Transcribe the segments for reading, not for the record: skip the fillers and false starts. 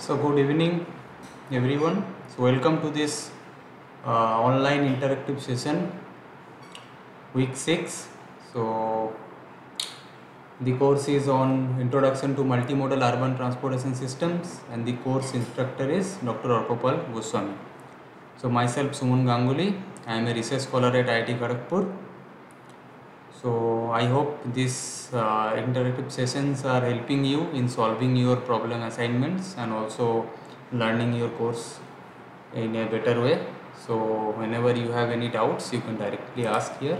So good evening everyone. So welcome to this online interactive session week 6. So the course is on Introduction to Multimodal Urban Transportation Systems and the course instructor is Dr. Arpapal Goswami. So myself Suman Ganguly, I am a research scholar at IIT Kharagpur. So I hope these interactive sessions are helping you in solving your problem assignments and also learning your course in a better way. So whenever you have any doubts, you can directly ask here.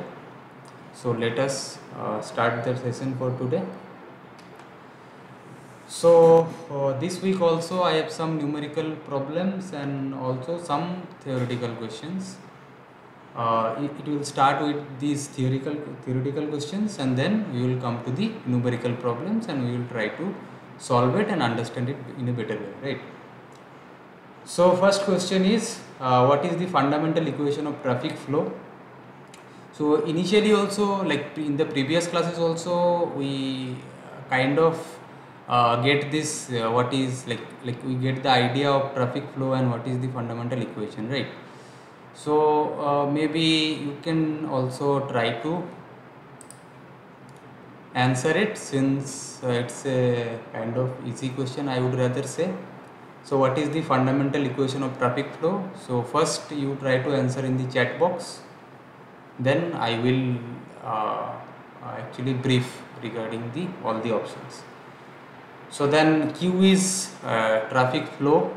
So let us start the session for today. So this week also I have some numerical problems and also some theoretical questions. It will start with these theoretical questions and then we will come to the numerical problems and we will try to solve it and understand it in a better way, right? So first question is what is the fundamental equation of traffic flow? So initially also, like in the previous classes also, we kind of get this what is like we get the idea of traffic flow and what is the fundamental equation, right? So maybe you can also try to answer it, since it's a kind of easy question, I would rather say. So what is the fundamental equation of traffic flow? So first you try to answer in the chat box, then I will actually brief regarding all the options. So then Q is traffic flow,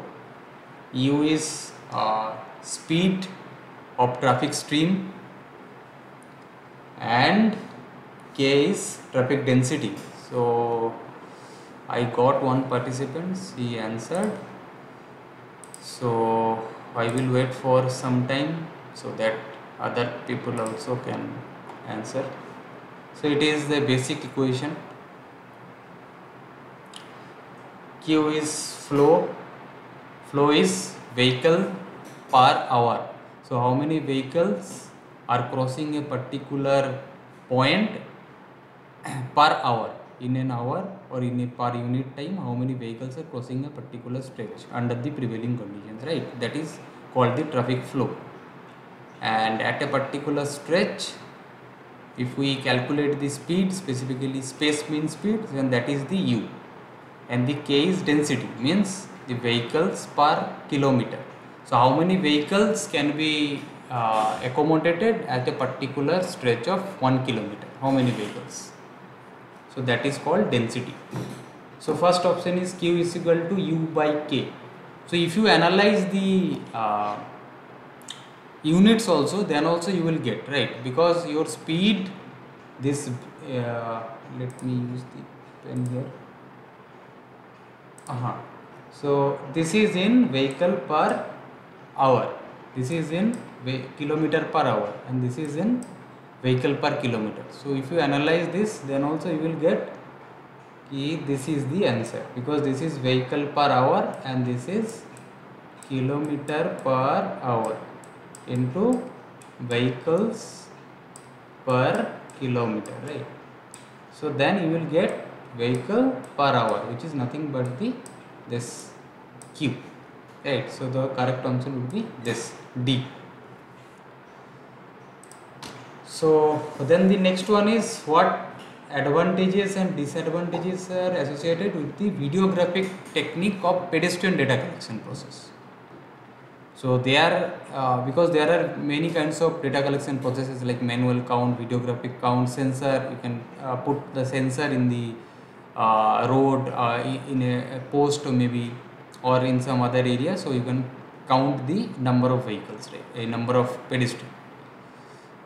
U is speed of traffic stream, and K is traffic density. So I got one participant, he answered. So I will wait for some time so that other people also can answer. So it is the basic equation. Q is flow is vehicle per hour. So how many vehicles are crossing a particular point per hour, in an hour or in a per unit time, how many vehicles are crossing a particular stretch under the prevailing conditions, right? That is called the traffic flow. And at a particular stretch, if we calculate the speed, specifically space mean speed, then that is the U, and the K is density, means the vehicles per kilometer. So how many vehicles can be accommodated at a particular stretch of 1 kilometer, how many vehicles? So that is called density. So first option is Q is equal to U by K. So if you analyze the units also, then also you will get, right? Because your speed, this let me use the pen here. So this is in vehicle per hour, this is in kilometer per hour, and this is in vehicle per kilometer. So if you analyze this, then also you will get this is the answer, because this is vehicle per hour and this is kilometer per hour into vehicles per kilometer, right? So then you will get vehicle per hour, which is nothing but this Q, right? So the correct answer would be this D. So then the next one is what advantages and disadvantages are associated with the videographic technique of pedestrian data collection process. So there are because there are many kinds of data collection processes like manual count, videographic count, sensor. You can put the sensor in the road, in a post maybe, or in some other area. So you can count the number of vehicles, right? A number of pedestrians,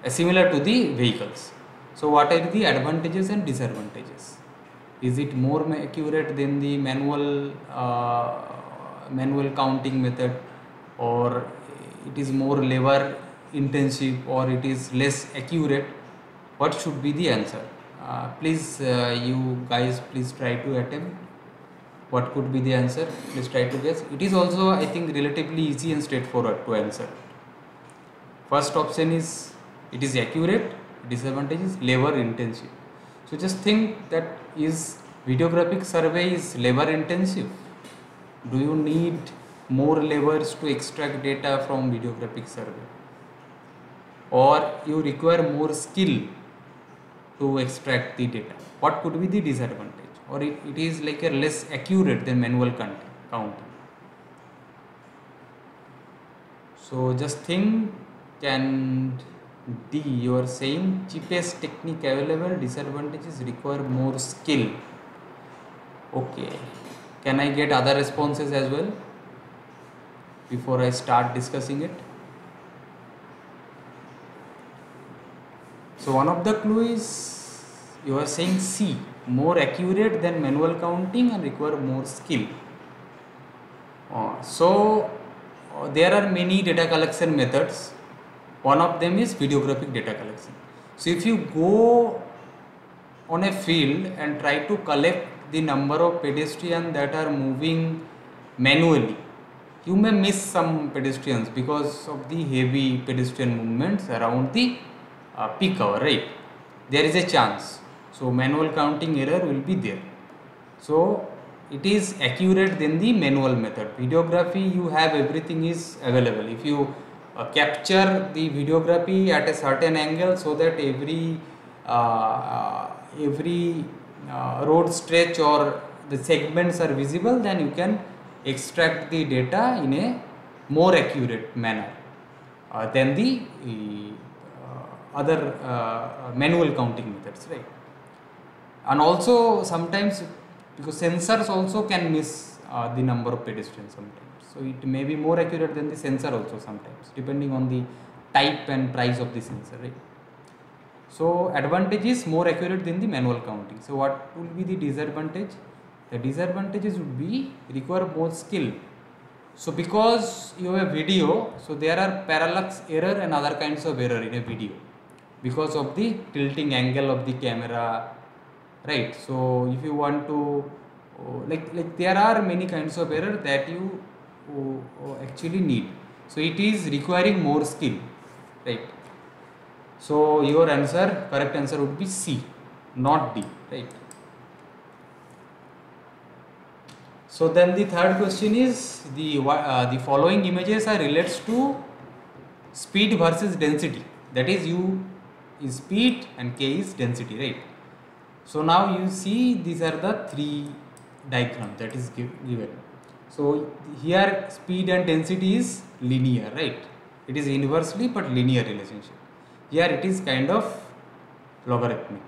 similar to the vehicles. So what are the advantages and disadvantages? Is it more accurate than the manual counting method, or it is more labor intensive, or it is less accurate? What should be the answer? Please you guys please try to attempt. What could be the answer? Please try to guess. It is also, I think, relatively easy and straightforward to answer. First option is it is accurate, disadvantage is labor intensive. So just think that is videographic survey is labor intensive? Do you need more levers to extract data from videographic survey, or you require more skill to extract the data? What could be the disadvantage, or it is like a less accurate than manual counting? So just think, and D, you are saying cheapest technique available, disadvantages require more skill. Okay, can I get other responses as well before I start discussing it? So one of the clues is you are saying C, more accurate than manual counting and require more skill. There are many data collection methods. One of them is videographic data collection. So if you go on a field and try to collect the number of pedestrians that are moving manually, you may miss some pedestrians because of the heavy pedestrian movements around the peak hour, right? There is a chance. So manual counting error will be there. So it is accurate than the manual method. Videography, you have everything is available. If you capture the videography at a certain angle so that every road stretch or the segments are visible, then you can extract the data in a more accurate manner than the other manual counting methods, right? And also sometimes, because sensors also can miss the number of pedestrians sometimes, so it may be more accurate than the sensor also sometimes, depending on the type and price of the sensor, right? So advantage is more accurate than the manual counting. So what will be the disadvantage? The disadvantages would be require more skill. So because you have a video, so there are parallax error and other kinds of error in a video because of the tilting angle of the camera, right? So if you want to like there are many kinds of error that you actually need. So it is requiring more skill, right? So your correct answer would be C, not D, right? So then the third question is the following images are relates to speed versus density. That is, U is speed and K is density, right? So now you see these are the three diagrams that is given. So here speed and density is linear, right? It is inversely but linear relationship. Here it is kind of logarithmic,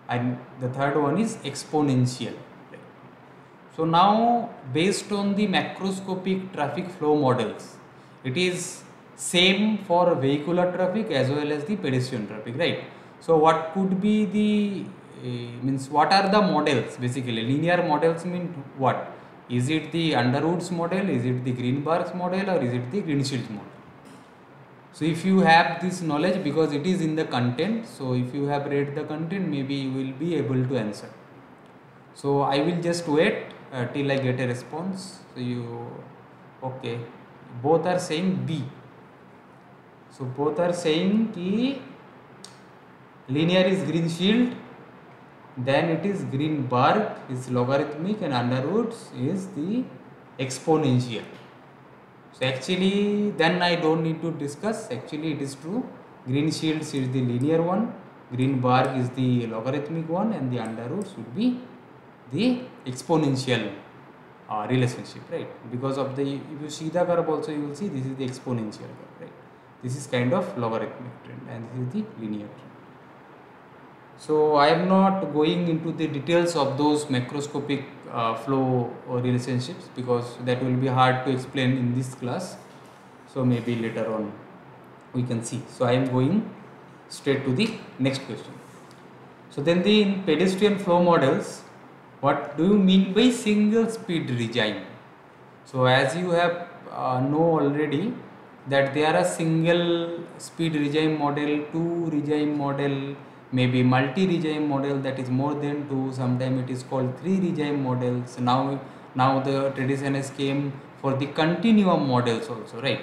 and the third one is exponential. So now based on the macroscopic traffic flow models, it is same for vehicular traffic as well as the pedestrian traffic, right? So what could be the means what are the models? Basically linear models mean what? Is it the Underwood's model, is it the Greenberg's model, or is it the Greenfield's model? So if you have this knowledge, because it is in the content, so if you have read the content, maybe you will be able to answer. So I will just wait till I get a response. So okay, both are saying B. So both are saying ki linear is Greenfield, then it is Greenberg is logarithmic, and Underwood's is the exponential. So actually then I don't need to discuss, actually it is true. Greenfields is the linear one, Greenberg is the logarithmic one, and the Underwood's would be the exponential relationship, right? Because of the, if you see the curve also, you will see this is the exponential curve, right? This is kind of logarithmic trend and this is the linear trend. So I am not going into the details of those macroscopic flow relationships, because that will be hard to explain in this class. So maybe later on we can see. So I am going straight to the next question. So then in pedestrian flow models, what do you mean by single speed regime? So as you have know already that there are a single speed regime model, two regime model, maybe multi-regime model, that is more than two, sometimes it is called three regime models. Now the tradition has came for the continuum models also, right?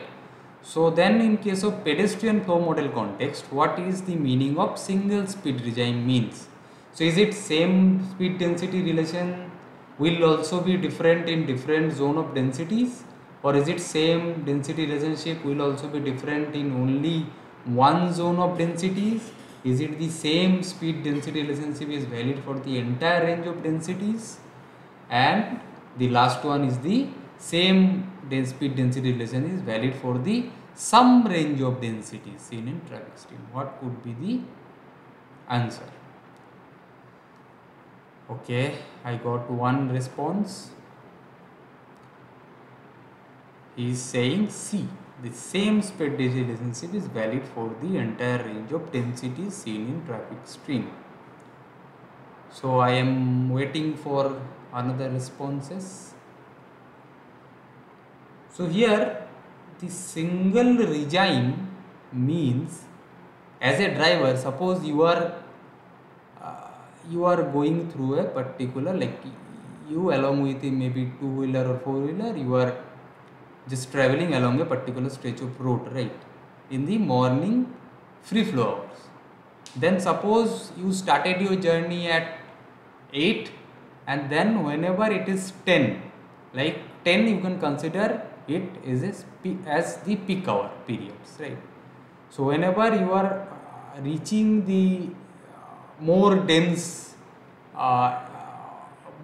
So then in case of pedestrian flow model context, what is the meaning of single speed regime means? So is it same speed density relation, will also be different in different zone of densities, or is it same density relationship will also be different in only one zone of densities? Is it the same speed density relationship is valid for the entire range of densities? And the last one is the same speed density relation is valid for the some range of densities seen in traffic stream. What could be the answer? Okay, I got one response. He is saying C. The same speed density relationship is valid for the entire range of densities seen in traffic stream. So I am waiting for another responses. So here the single regime means, as a driver, suppose you are going through a particular, like you along with maybe two-wheeler or four-wheeler, you are just traveling along a particular stretch of road, right, in the morning free flow hours. Then suppose you started your journey at 8, and then whenever it is 10, like 10, you can consider it as the peak hour periods, right? So whenever you are reaching the more dense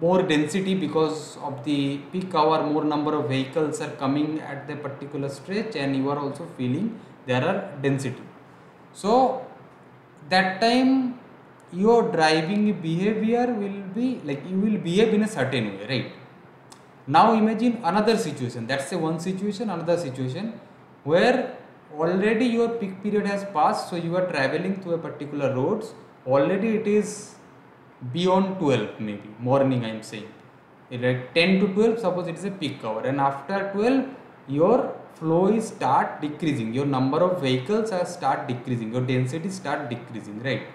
more density because of the peak hour, more number of vehicles are coming at the particular stretch, and you are also feeling there are density. So that time your driving behavior will be like you will behave in a certain way, right? Now imagine another situation, that's a one situation, another situation where already your peak period has passed, so you are traveling through a particular roads, already it is beyond 12, maybe morning I am saying, like 10 to 12, suppose it is a peak hour, and after 12 your flow is start decreasing, your number of vehicles are start decreasing, your density start decreasing, right?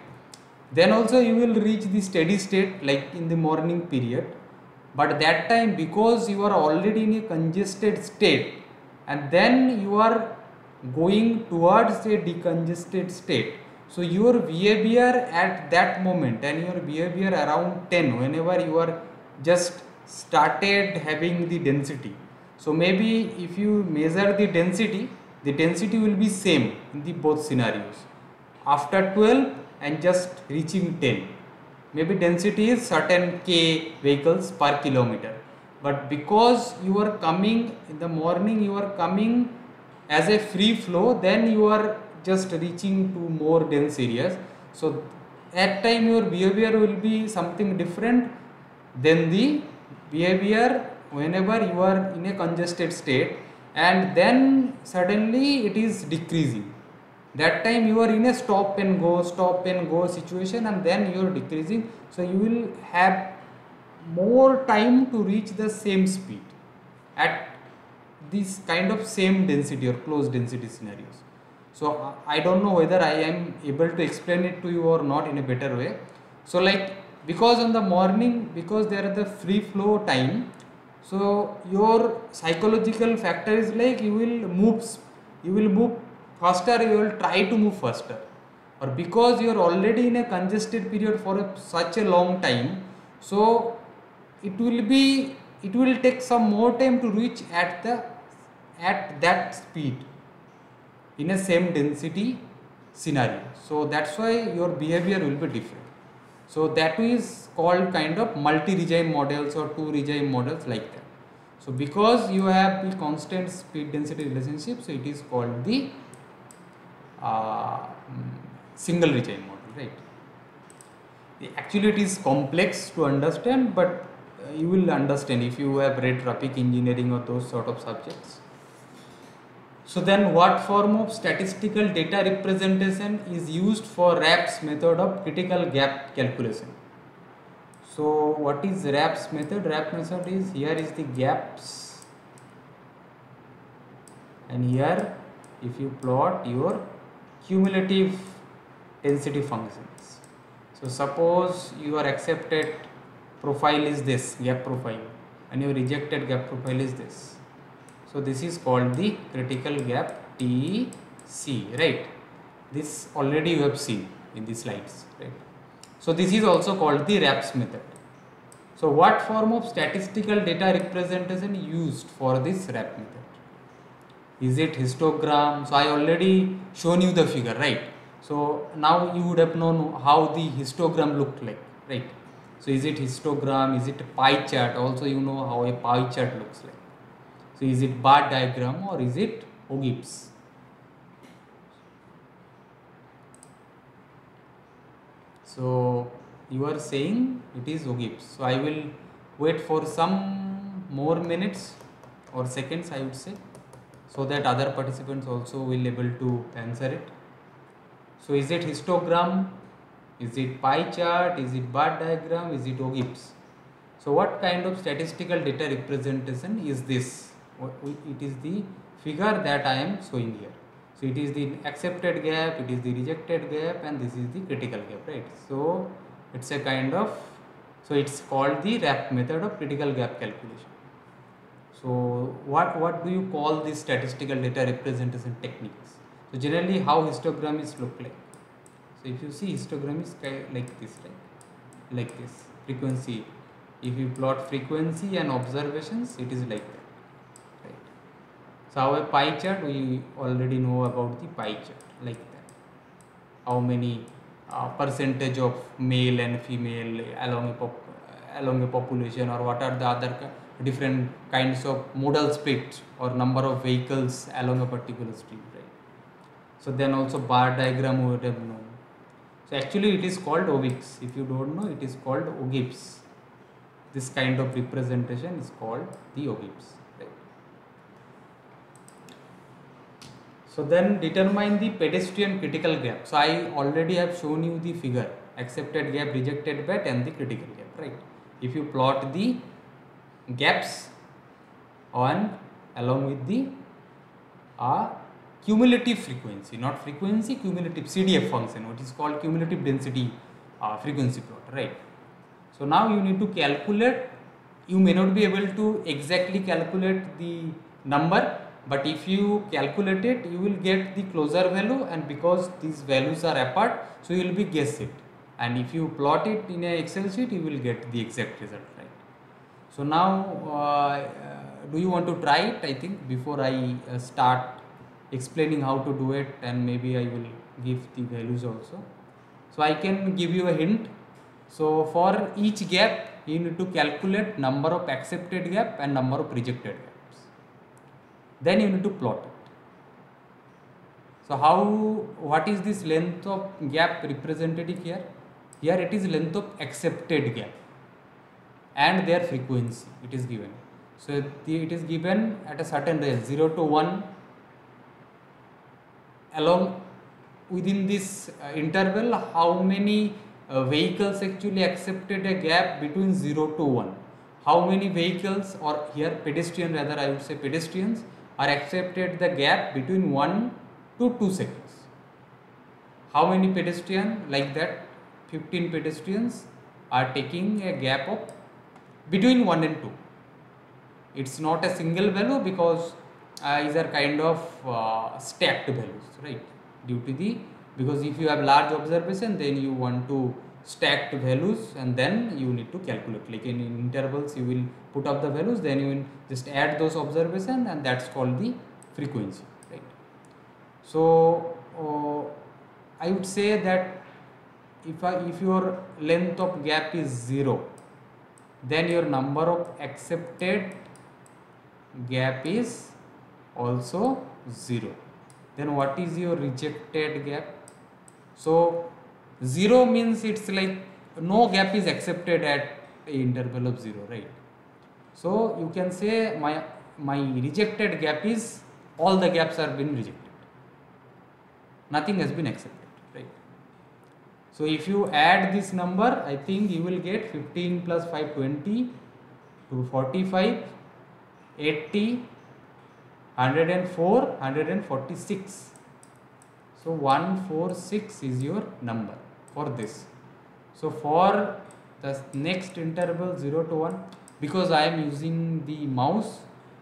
Then also you will reach the steady state like in the morning period, but that time because you are already in a congested state, and then you are going towards a decongested state, so your behavior at that moment and your behavior around 10, whenever you are just started having the density, so maybe if you measure the density will be same in the both scenarios. After 12 and just reaching 10, maybe density is certain k vehicles per kilometer, but because you are coming in the morning, you are coming as a free flow, then you are just reaching to more dense areas, so at time your behavior will be something different than the behavior whenever you are in a congested state, and then suddenly it is decreasing. That time you are in a stop and go situation, and then you are decreasing, so you will have more time to reach the same speed at this kind of same density or close density scenarios. So I don't know whether I am able to explain it to you or not in a better way. So like, because in the morning, because there are the free flow time, so your psychological factor is like you will move faster, you will try to move faster, or because you are already in a congested period for such a long time, so it will take some more time to reach at that speed in a same density scenario. So that's why your behavior will be different. So that is called kind of multi-regime models or two regime models, like that. So because you have the constant speed density relationship, so it is called the single regime model, right? Actually it is complex to understand, but you will understand if you have read traffic engineering or those sort of subjects. So then what form of statistical data representation is used for Raff's method of critical gap calculation? So what is Raff's method? Raff method is, here is the gaps, and here if you plot your cumulative density functions. So suppose your accepted profile is this gap profile, and your rejected gap profile is this. So this is called the critical gap TC, right? This already you have seen in the slides, right? So this is also called the Raff's method. So what form of statistical data representation used for this Raff method? Is it histogram? So I already shown you the figure, right? So now you would have known how the histogram looked like, right? So is it histogram? Is it a pie chart? Also you know how a pie chart looks like. So is it bar diagram or is it OGIPS? So you are saying it is OGIPS. So I will wait for some more minutes or seconds, I would say, so that other participants also will able to answer it. So is it histogram? Is it pie chart? Is it bar diagram? Is it OGIPS? So what kind of statistical data representation is this? It is the figure that I am showing here. So it is the accepted gap, it is the rejected gap, and this is the critical gap, right? So it's a kind of, so it's called the Raff method of critical gap calculation. So what do you call these statistical data representation techniques? So generally how histogram is look like. So if you see histogram is like this, right? Like this, frequency. If you plot frequency and observations, it is like that, right? So our pie chart, we already know about the pie chart, like that. How many percentage of male and female along a population, or what are the other different kinds of modal split or number of vehicles along a particular street, right? So then also bar diagram we would have known. So actually it is called OGIPS. If you don't know, it is called OGIPS. This kind of representation is called the OGIPS, right? So then determine the pedestrian critical gap. So I already have shown you the figure, accepted gap, rejected gap, and the critical gap, right? If you plot the gaps along with the cumulative frequency, not frequency, cumulative CDF function, what is called cumulative density frequency plot, right? So now you need to calculate. You may not be able to exactly calculate the number, but if you calculate it, you will get the closer value, and because these values are apart, so you will be guess it. And if you plot it in a Excel sheet, you will get the exact result, right? So now, do you want to try it? I think before I start explaining how to do it, and maybe I will give the values also. So I can give you a hint. So for each gap, you need to calculate number of accepted gap and number of rejected gaps. Then you need to plot it. So what is this length of gap represented here? Here it is length of accepted gap and their frequency, it is given. So it is given at a certain range, 0 to 1. Along within this interval, how many vehicles actually accepted a gap between 0 to 1. How many vehicles, or here pedestrian, rather I would say pedestrians, are accepted the gap between 1 to 2 seconds. How many pedestrians? Like that 15 pedestrians are taking a gap of between 1 and 2. It's not a single value because these are kind of stacked values, right? Because if you have large observation, then you want to stacked values, and then you need to calculate. Like in intervals, you will put up the values, then you will just add those observations, and that's called the frequency, right? So I would say that if your length of gap is 0, then your number of accepted gap is also 0. Then what is your rejected gap? So 0 means it's like no gap is accepted at a interval of 0, right? So you can say my rejected gap is all the gaps are been rejected. Nothing has been accepted, right? So if you add this number, I think you will get 15 plus 5, 20, to 45, 80, 104, 146. So 146 is your number for this. So for the next interval 0 to 1, because I am using the mouse,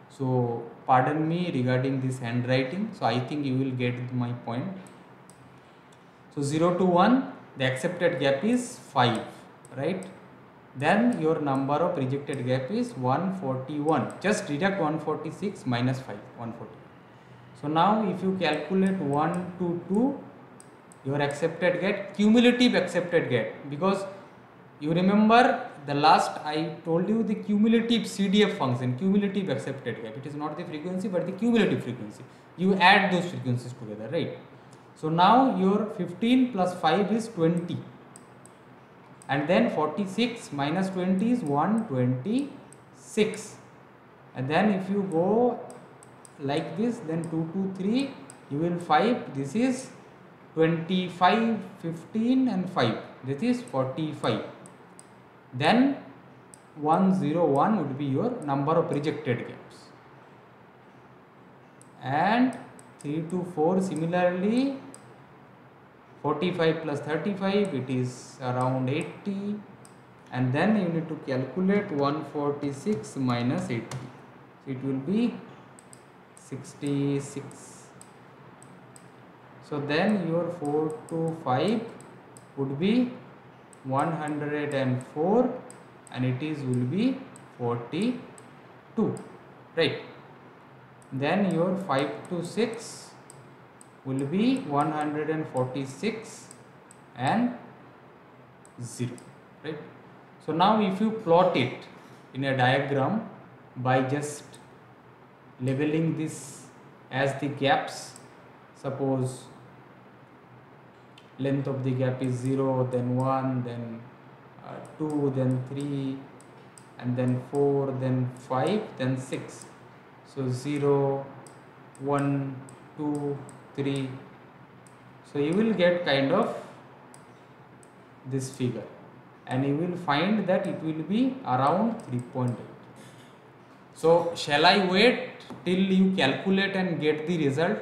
so pardon me regarding this handwriting. So I think you will get my point. So 0 to 1, the accepted gap is 5, right? then your number of rejected gap is 141. Just deduct 146 minus 5, 140. So now if you calculate 1 to 2, your accepted gap, cumulative accepted gap, because you remember the last I told you the cumulative CDF function, cumulative accepted gap. It is not the frequency but the cumulative frequency. You add those frequencies together, right? So now your 15 plus 5 is 20. And then 46 minus 20 is 126. And then if you go like this, then 2, 2, 3, you will 5. This is 25, 15 and 5. This is 45. Then 101 would be your number of rejected gaps. And 3 to 4 similarly. 45 plus 35, it is around 80, and then you need to calculate 146 minus 80. So it will be 66. So then your 4 to 5 would be 104, and it is will be 42, right? Then your 5 to 6 will be 146 and 0, right? So now if you plot it in a diagram by just labeling this as the gaps, suppose length of the gap is 0, then 1, then 2, then 3, and then 4, then 5, then 6. So 0, 1, 2, 3. So you will get kind of this figure, and you will find that it will be around 3.8. So shall I wait till you calculate and get the result?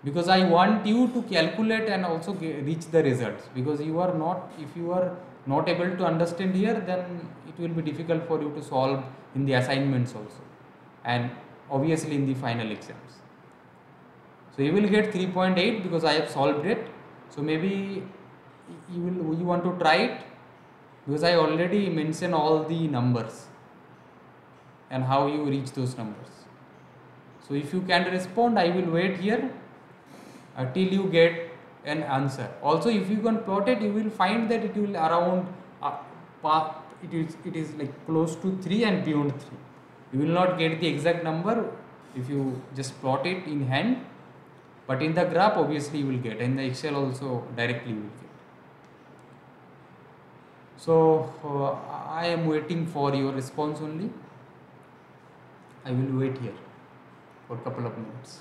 Because I want you to calculate and also reach the results, because you are not, if you are not able to understand here, then it will be difficult for you to solve in the assignments also, and obviously in the final exams. So you will get 3.8 because I have solved it. So maybe you want to try it, because I already mentioned all the numbers and how you reach those numbers. So if you can respond, I will wait here till you get an answer. Also, if you can plot it, you will find that it will around it is like close to 3 and beyond 3. You will not get the exact number if you just plot it in hand, but in the graph obviously you will get, and the Excel also directly you will get. So I am waiting for your response only. I will wait here for a couple of minutes.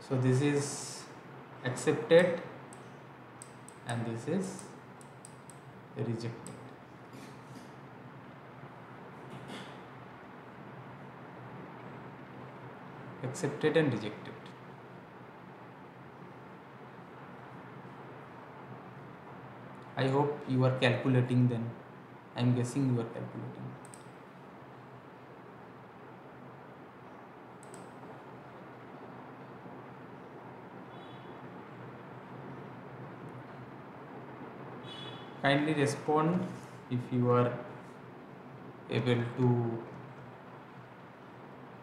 So this is accepted and this is rejected. Accepted and rejected. I hope you are calculating then. I am guessing you are calculating. Kindly respond if you are able to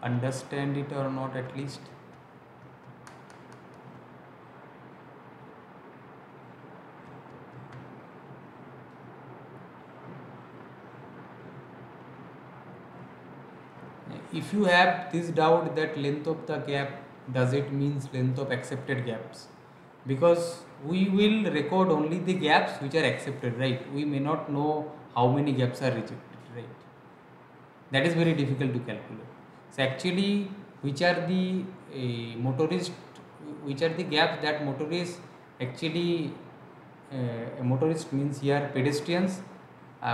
understand it or not, at least. If you have this doubt that length of the gap, does it means length of accepted gaps? Because we will record only the gaps which are accepted, right? We may not know how many gaps are rejected, right? That is very difficult to calculate. So actually, which are the gaps that motorists actually, motorist means here pedestrians,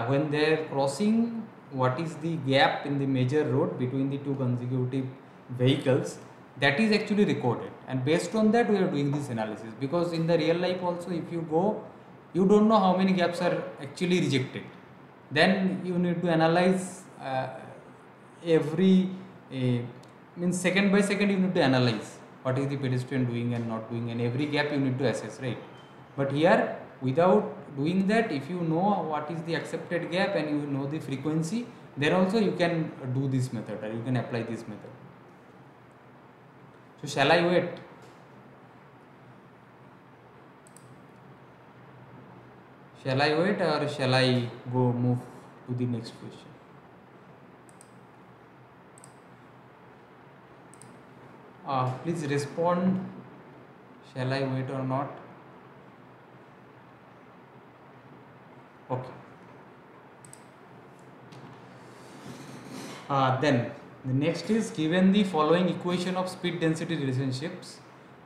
when they are crossing, what is the gap in the major road between the two consecutive vehicles, that is actually recorded, and based on that we are doing this analysis. Because in the real life also, if you go, you don't know how many gaps are actually rejected, then you need to analyze every means second by second you need to analyze what is the pedestrian doing and not doing, and every gap you need to assess, right? But here, without doing that, if you know what is the accepted gap and you know the frequency, then also you can do this method, or you can apply this method. So shall I wait? Shall I wait, or shall I go move to the next question? Please respond. Shall I wait or not? Okay. Then the next is, given the following equation of speed density relationships,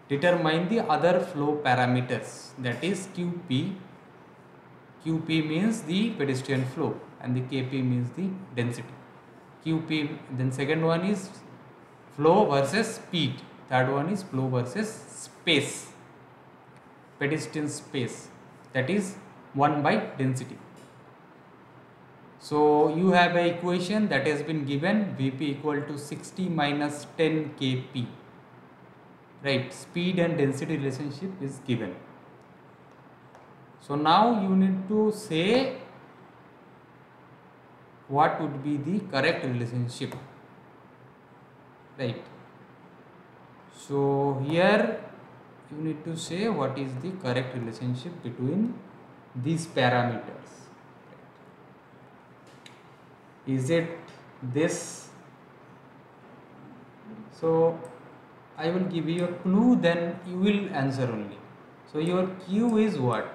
determine the other flow parameters, that is QP. QP means the pedestrian flow and the KP means the density. QP, then second one is flow versus speed, third one is flow versus space, pedestrian space, that is 1 by density. So you have an equation that has been given, Vp equal to 60 minus 10 Kp, right? Speed and density relationship is given. So now you need to say what would be the correct relationship, right? So here you need to say what is the correct relationship between these parameters. Is it this? So I will give you a clue, then you will answer only. So your Q is what?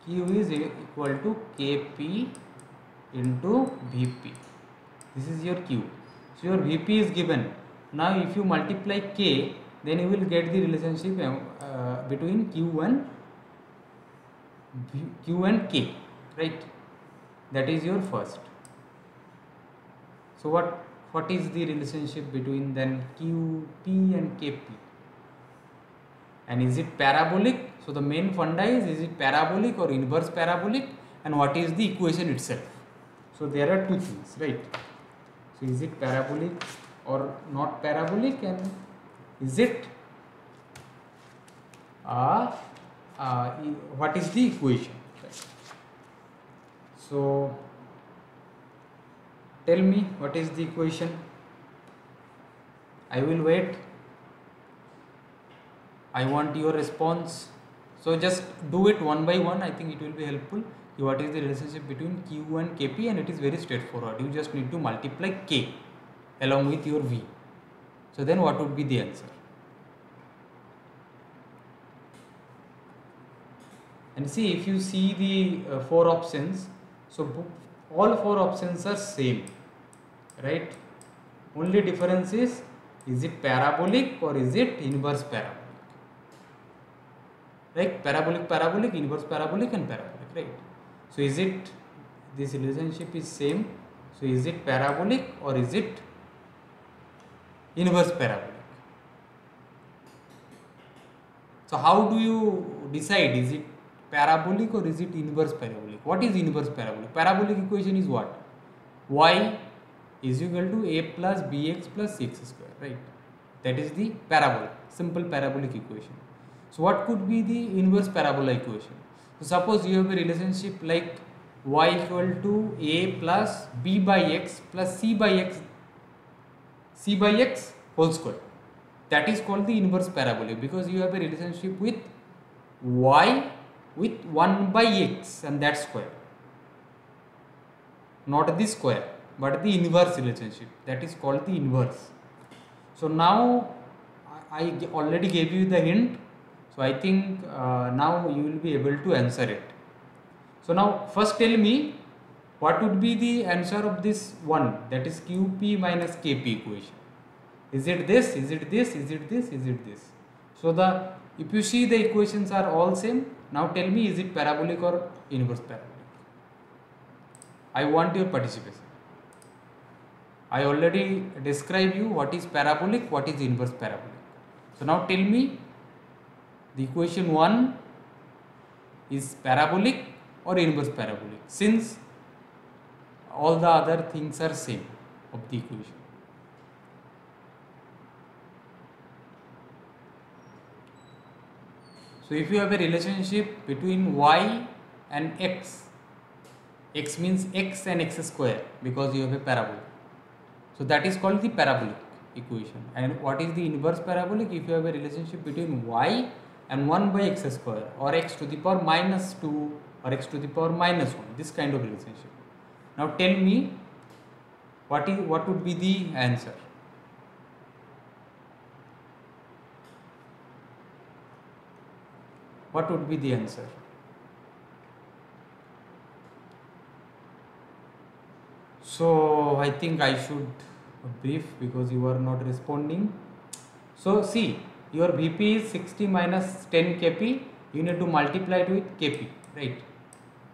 Q is equal to Kp into Vp. This is your Q. So your Vp is given. Now if you multiply K, then you will get the relationship between Q and K, right? That is your first. So what is the relationship between then QP and KP? And is it parabolic? So the main funda is it parabolic or inverse parabolic, and what is the equation itself? So there are two things, right? So is it parabolic or not parabolic, and is it what is the equation? Right. So tell me what is the equation. I will wait. I want your response. So just do it one by one. I think it will be helpful. What is the relationship between Q and Kp, and it is very straightforward. You just need to multiply K along with your V. So then what would be the answer? And see, if you see the 4 options, so all 4 options are same, right? Only difference is it parabolic or is it inverse parabolic? Right? Parabolic, inverse parabolic and parabolic, right? So is it, this relationship is same, so is it parabolic or is it inverse parabolic? So how do you decide, is it parabolic or is it inverse parabolic? What is inverse parabolic? Parabolic equation is what? Y is equal to a plus bx plus cx square, right? That is the parabola, simple parabolic equation. So what could be the inverse parabola equation? So suppose you have a relationship like y equal to a plus b by x plus c by x whole square. That is called the inverse parabolic, because you have a relationship with y with 1 by x and that square, not the square but the inverse relationship, that is called the inverse. So now I already gave you the hint, so I think now you will be able to answer it. So now first tell me what would be the answer of this one, that is QP minus KP equation. Is it this, is it this, is it this, is it this? So if you see the equations are all same, now tell me, is it parabolic or inverse parabolic? I want your participation. I already described you what is parabolic, what is inverse parabolic. So now tell me, the equation 1 is parabolic or inverse parabolic, since all the other things are same of the equation. So if you have a relationship between y and x, x means x and x square because you have a parabola. So that is called the parabolic equation. And what is the inverse parabolic? If you have a relationship between y and 1 by x square, or x to the power minus 2 or x to the power minus 1, this kind of relationship. Now tell me what would be the answer? What would be the answer? So I think I should brief because you are not responding. So see, your Vp is 60 minus 10 kp, you need to multiply it with kp, right?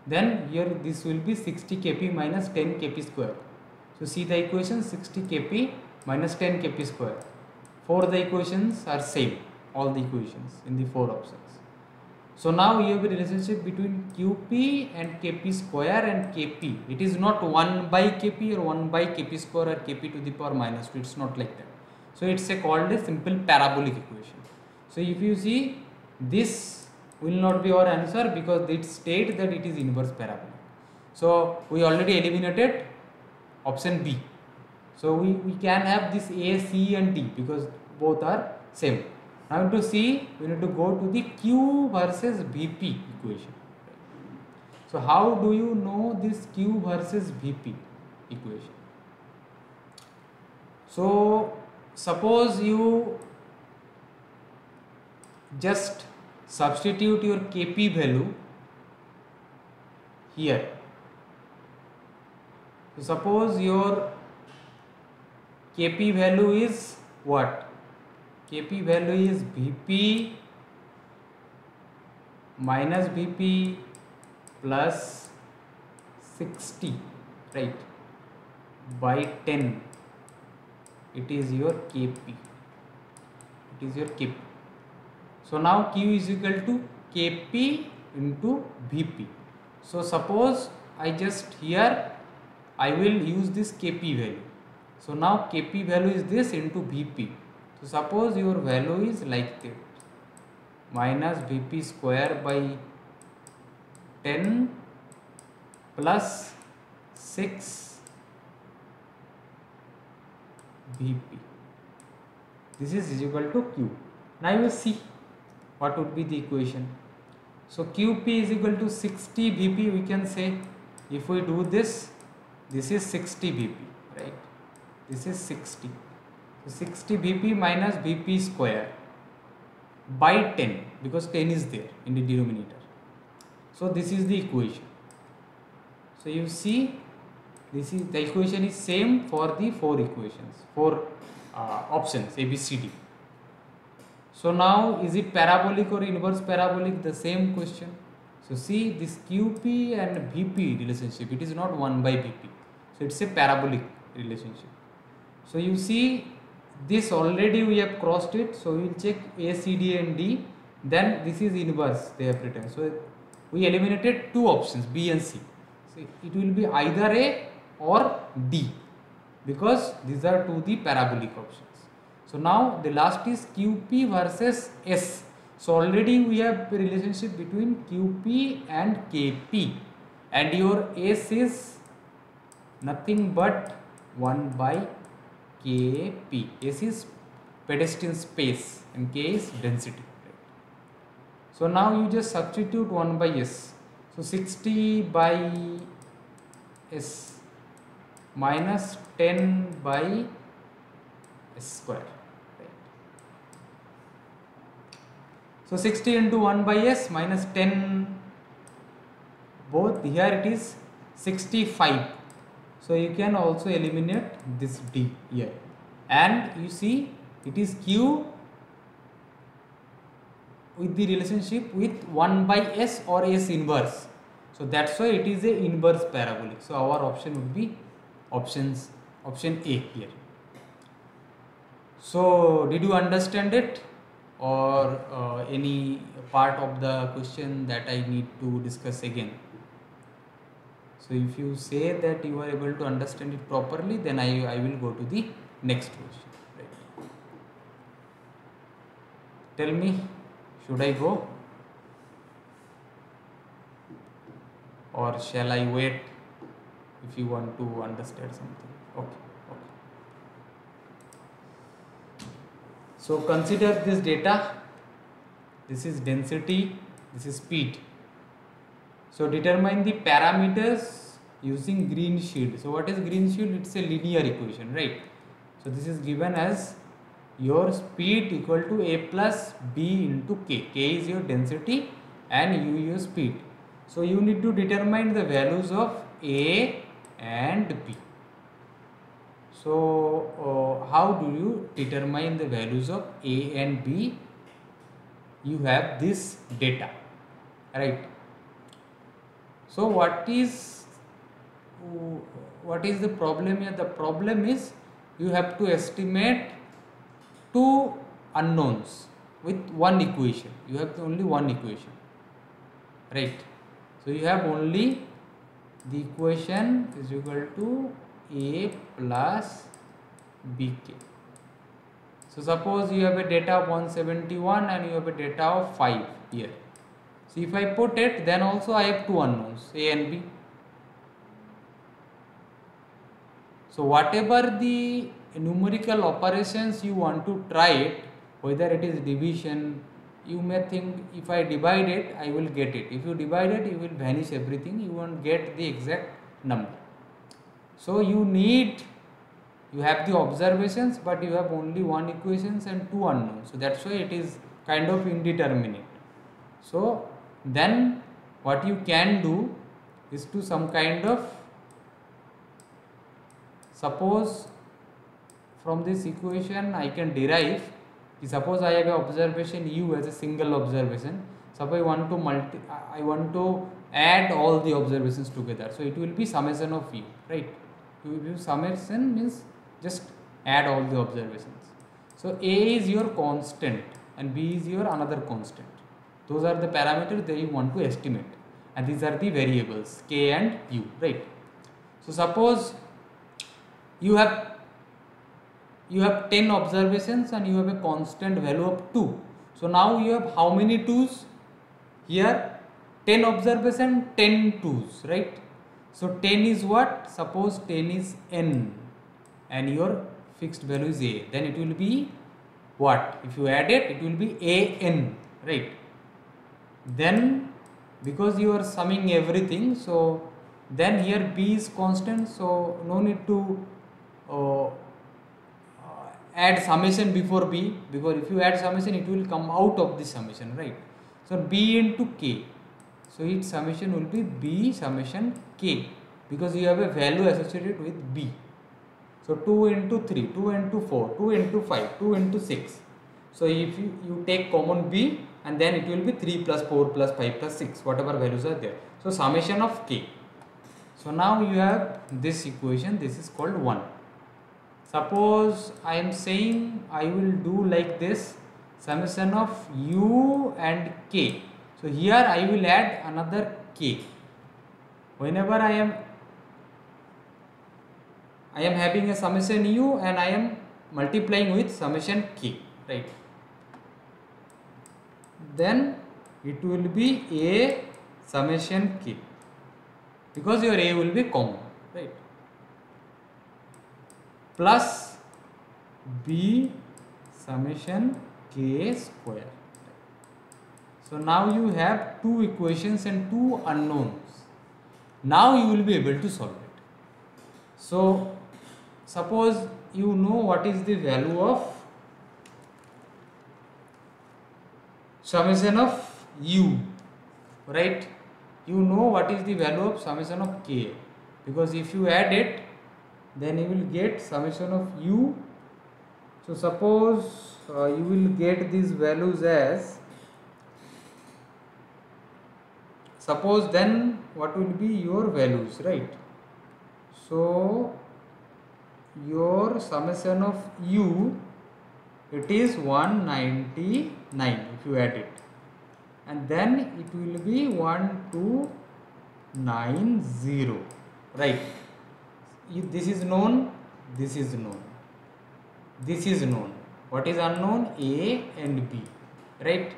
Then here this will be 60 kp minus 10 kp square. So see the equation, 60 kp minus 10 kp square. 4 the equations are same, all the equations in the 4 options. So now you have a relationship between Qp and Kp square and Kp. It is not 1 by Kp or 1 by Kp square or Kp to the power minus 2. It's not like that. So it's called a simple parabolic equation. So if you see, this will not be our answer because it states that it is inverse parabolic. So we already eliminated option B. So we can have this A, C and D because both are same. Now to see, we need to go to the Q versus Vp equation. So how do you know this Q versus Vp equation? So suppose you just substitute your Kp value here. So suppose your Kp value is what? Kp value is Vp minus Vp plus 60, right, by 10. It is your Kp. It is your Kp. So now Q is equal to Kp into Vp. So suppose I just here I will use this Kp value. So now Kp value is this into Vp. So suppose your value is like that, minus Vp square by 10 plus 6 Vp. This is equal to Q. Now you see what would be the equation. So Qp is equal to 60 Vp, we can say. If we do this, this is 60 Vp, right? This is 60. So 60 Vp minus Vp square by 10 because 10 is there in the denominator. So this is the equation. So you see, this is the equation is same for the 4 equations, 4 options A, B, C, D. So now is it parabolic or inverse parabolic? The same question. So see this Qp and Vp relationship, it is not 1 by Vp. So it's a parabolic relationship. So you see this already we have crossed it. So we will check A, C, D and D. Then this is inverse they have written. So we eliminated 2 options B and C. So it will be either A or D because these are 2 the parabolic options. So now the last is Qp versus S. So already we have a relationship between Qp and Kp, and your S is nothing but 1 by Kp. S is pedestrian space and K is density. So now you just substitute 1 by S. So 60 by S minus 10 by S square. So 60 into 1 by S minus 10, both here it is 65. So you can also eliminate this D here, and you see it is Q with the relationship with 1 by S or S inverse. So that's why it is a inverse parabolic. So our option would be option A here. So did you understand it, or any part of the question that I need to discuss again? So if you say that you are able to understand it properly, then I will go to the next question. Right. Tell me, should I go? or shall I wait if you want to understand something? Okay. So consider this data. This is density, this is speed. So determine the parameters using green shield. So what is green shield? It's a linear equation, right? So this is given as your speed equal to a plus b into k. K is your density and u your speed. So you need to determine the values of a and b. So how do you determine the values of a and b? You have this data, right? So what is the problem here? The problem is you have to estimate two unknowns with one equation. You have only one equation, right? So you have only the equation is equal to a plus bk. So suppose you have a data of 171 and you have a data of 5 here. So if I put it, then also I have two unknowns, a and b. So whatever the numerical operations you want to try it, whether it is division, you may think if I divide it, I will get it. If you divide it, you will vanish everything, you won't get the exact number. So you have the observations, but you have only one equations and two unknowns. So that's why it is kind of indeterminate. So then what you can do is to some kind of, suppose from this equation I can derive, suppose I have an observation u as a single observation. Suppose I want to add all the observations together. So it will be summation of u, right? Summation means just add all the observations. So a is your constant and b is your another constant. Those are the parameters that you want to estimate, and these are the variables k and u, right? So suppose you have 10 observations and you have a constant value of 2. So now you have how many 2's? Here 10 observation, 10 2's, right? So 10 is what? Suppose 10 is n and your fixed value is a, then it will be what? If you add it, it will be an, right? Then because you are summing everything, so then here b is constant, so no need to add summation before b, because if you add summation it will come out of the summation, right? So b into k, so its summation will be b summation k, because you have a value associated with b. So 2 into 3, 2 into 4, 2 into 5, 2 into 6. So if you take common b, and then it will be 3 plus 4 plus 5 plus 6, whatever values are there. So summation of k. So now you have this equation, this is called 1. Suppose I am saying I will do like this, summation of u and k. So here I will add another k. Whenever I am having a summation u and I am multiplying with summation k, right? Then it will be a summation k, because your a will be common, right? Plus b summation k square. So now you have two equations and two unknowns. Now you will be able to solve it. So suppose you know what is the value of summation of u, right? You know what is the value of summation of k, because if you add it, then you will get summation of u. So suppose you will get these values as, suppose then what will be your values, right? So your summation of u, it is 199 if you add it, and then it will be 1290, right? This is known, this is known, this is known. What is unknown? A and B, right?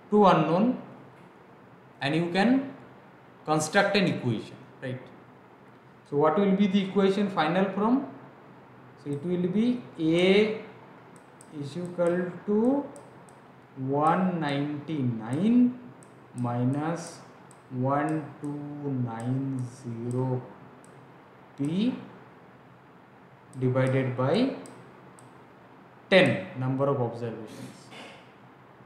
Two unknown, and you can construct an equation, right? So what will be the equation final from? So it will be A is equal to 199 minus 1290p divided by 10 number of observations.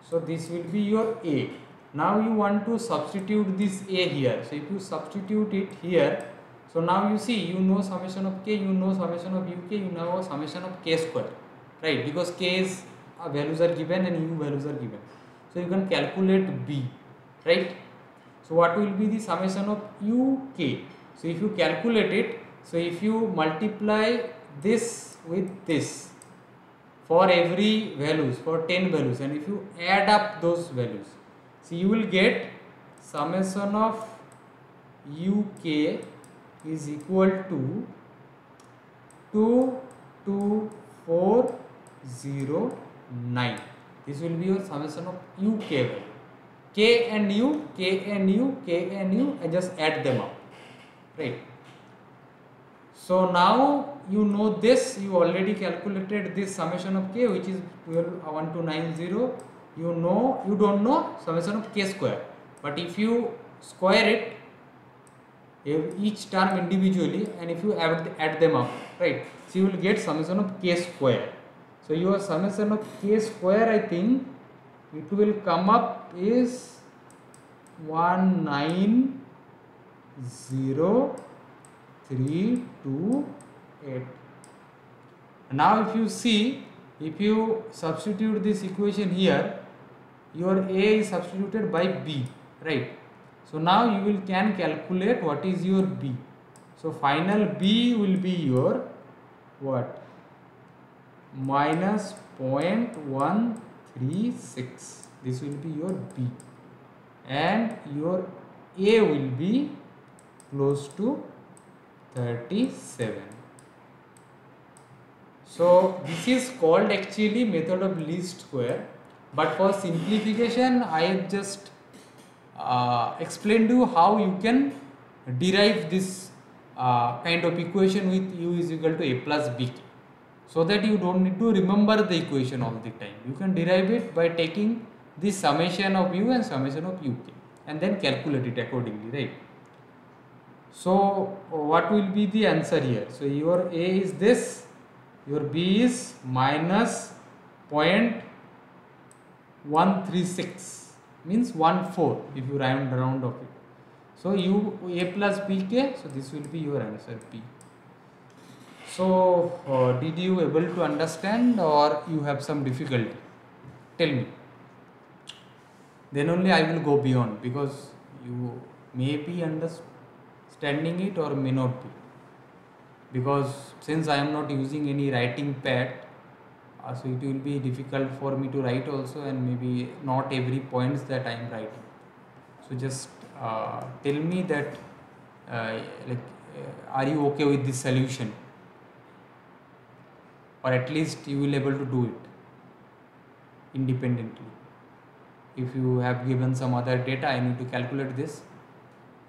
So this will be your A. Now you want to substitute this A here. So if you substitute it here, so now you see, you know summation of K, you know summation of UK, you know summation of K square, right? Because K's values are given and U values are given. So you can calculate B, right? So what will be the summation of UK? So if you calculate it, so if you multiply this with this for every values, for 10 values, and if you add up those values, so you will get summation of UK is equal to 22409. This will be your summation of UK value. K and U, K and U, K and U, and just add them up, right? So now you know this, you already calculated this summation of K, which is 1290. You know, you don't know summation of K square, but if you square it, each term individually, and if you add them up, right, so you will get summation of K square. So your summation of K square, I think it will come up is 190,328. Now if you see, if you substitute this equation here, your A is substituted by B, right? So now you can calculate what is your B. So final B will be your what? Minus 0.136. This will be your B. And your A will be close to 37. So this is called actually method of least square. But for simplification, I have just explained to you how you can derive this kind of equation with U is equal to A plus BK, so that you don't need to remember the equation all the time. You can derive it by taking the summation of U and summation of UK and then calculate it accordingly, right? So what will be the answer here? So your A is this, your B is minus 0.136, means 14 if you round of it. So U A plus BK, so this will be your answer B. So did you able to understand, or you have some difficulty? Tell me. Then only I will go beyond, because you may be understanding it or may not be. Because since I am not using any writing pad, so it will be difficult for me to write also, and maybe not every points that I am writing. So just tell me that are you okay with this solution, or at least you will able to do it independently. If you have given some other data, I need to calculate this,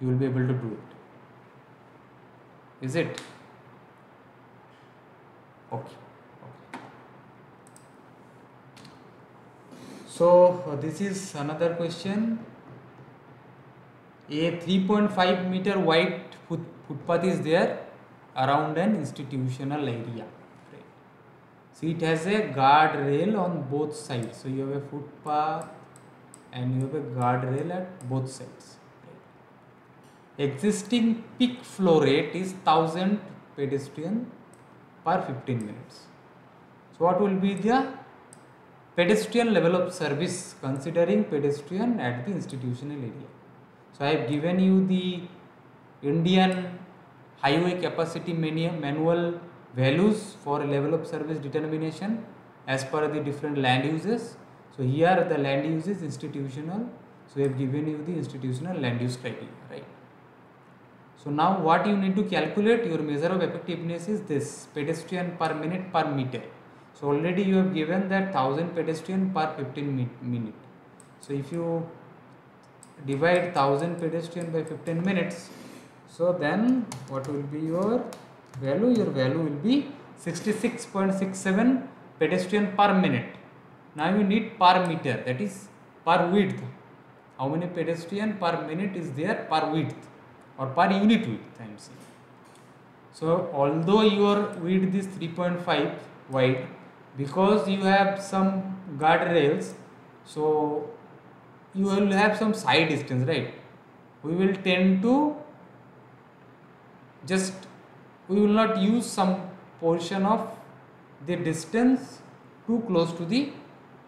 you will be able to do it. Is it okay? So this is another question. A 3.5 meter wide footpath is there around an institutional area. Right. So it has a guard rail on both sides. So you have a footpath and you have a guard rail at both sides. Right. Existing peak flow rate is 1000 pedestrian per 15 minutes. So what will be the pedestrian level of service considering pedestrian at the institutional area? So I have given you the Indian highway capacity manual values for level of service determination as per the different land uses. So here the land use is institutional. So I have given you the institutional land use criteria, right? So now what you need to calculate, your measure of effectiveness is this, pedestrian per minute per meter. So already you have given that 1000 pedestrian per 15 minute. So if you divide 1000 pedestrian by 15 minutes. So then what will be your value? Your value will be 66.67 pedestrian per minute. Now you need per meter, that is per width. How many pedestrian per minute is there per width or per unit width, I am saying. So although your width is 3.5 wide, because you have some guardrails, so you will have some side distance, right? We will tend to we will not use some portion of the distance too close to the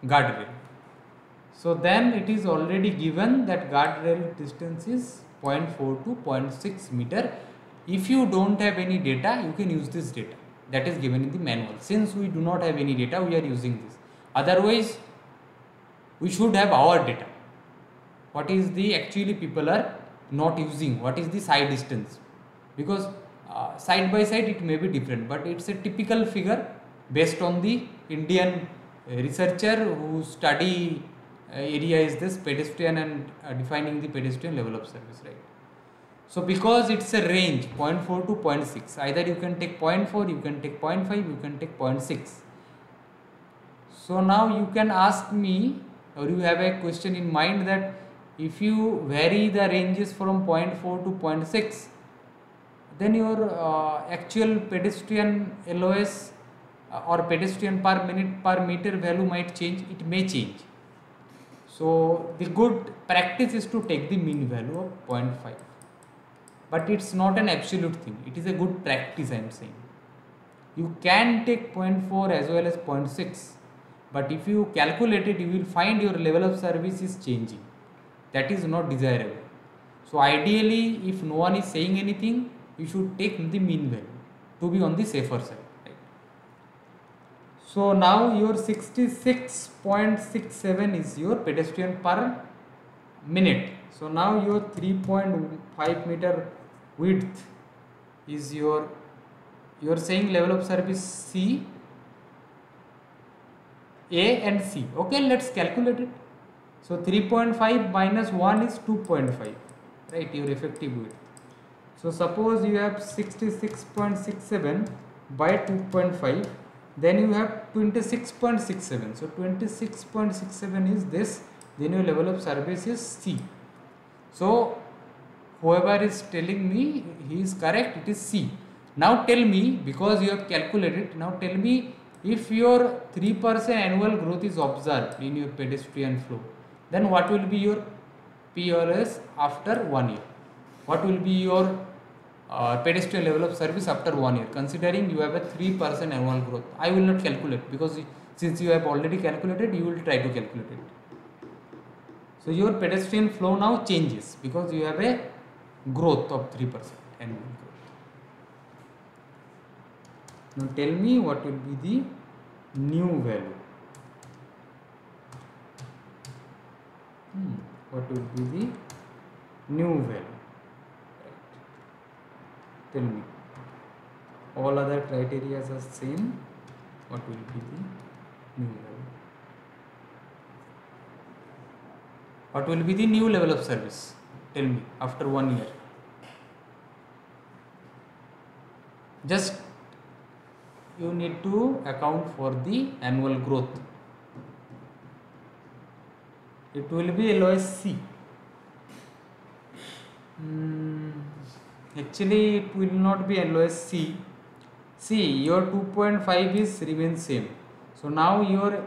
guardrail. So then it is already given that guardrail distance is 0.4 to 0.6 meter. If you don't have any data, you can use this data that is given in the manual. Since we do not have any data, we are using this. Otherwise, we should have our data. What is the actually people are not using? What is the side distance? Because side by side it may be different, but it's a typical figure based on the Indian researcher who study area is this pedestrian and defining the pedestrian level of service, right? So because it's a range 0.4 to 0.6, either you can take 0.4, you can take 0.5, you can take 0.6. So now you can ask me, or you have a question in mind, that if you vary the ranges from 0.4 to 0.6, then your actual pedestrian LOS or pedestrian per minute per meter value might change. It may change. So the good practice is to take the mean value of 0.5, but it's not an absolute thing. It is a good practice, I am saying. You can take 0.4 as well as 0.6, but if you calculate it, you will find your level of service is changing. That is not desirable. So ideally, if no one is saying anything, you should take the mean value to be on the safer side. Right? So now your 66.67 is your pedestrian per minute. So now your 3.5 meter width is you are saying level of service C, A and C. Okay, let's calculate it. So 3.5 minus 1 is 2.5, right, your effective width. So suppose you have 66.67 by 2.5, then you have 26.67. So 26.67 is this, then your level of service is C. So whoever is telling me, he is correct, it is C. Now tell me, because you have calculated, now tell me, if your 3% annual growth is observed in your pedestrian flow, then what will be your PLOS after 1 year? What will be your pedestrian level of service after 1 year, considering you have a 3% annual growth? I will not calculate, because since you have already calculated, you will try to calculate it. So your pedestrian flow now changes because you have a growth of 3% annual growth. Now tell me what will be the new value. What will be the new value? Right. Tell me. All other criteria are same. What will be the new value? What will be the new level of service? Tell me after 1 year. Just you need to account for the annual growth. It will be LOS C. Actually, it will not be LOS C. See, your 2.5 is remains same. So now your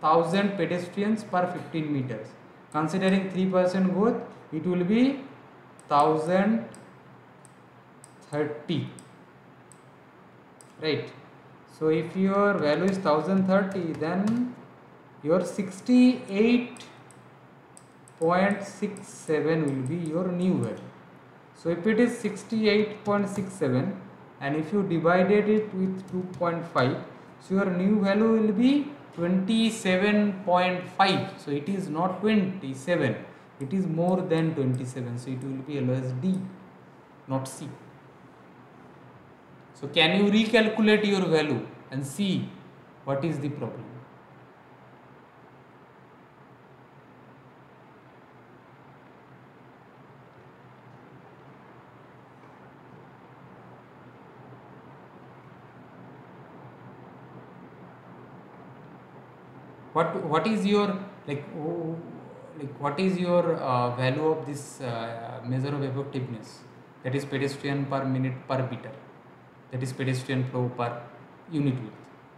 1000 pedestrians per 15 meters. Considering 3% growth, it will be 1030. Right. So if your value is 1030, then your 68.67 will be your new value. So if it is 68.67 and if you divided it with 2.5, so your new value will be 27.5. So it is not 27, it is more than 27. So it will be LOS D, not C. So can you recalculate your value and see what is the problem? what is your what is your value of this measure of effectiveness, that is pedestrian per minute per meter, that is pedestrian flow per unit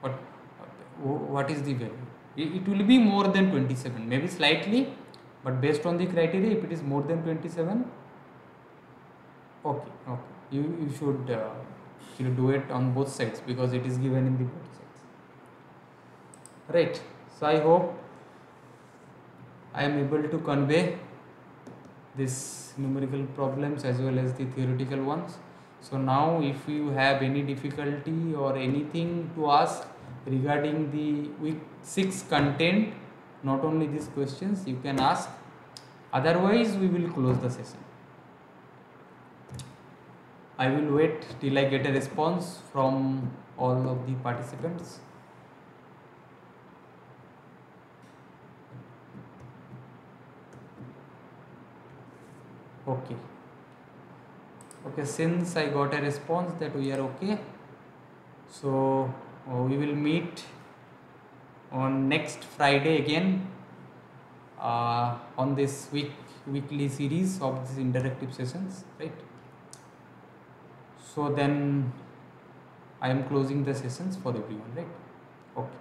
width. What is the value? It will be more than 27, maybe slightly, but based on the criteria, if it is more than 27, okay, you should do it on both sides, because it is given in the both sides, right? So I hope I am able to convey this numerical problems as well as the theoretical ones. So now if you have any difficulty or anything to ask regarding the week 6 content, not only these questions, you can ask. Otherwise we will close the session. I will wait till I get a response from all of the participants. Okay, since I got a response that we are okay, so we will meet on next Friday again on this weekly series of these interactive sessions, right? So then I am closing the sessions for everyone, right? Okay.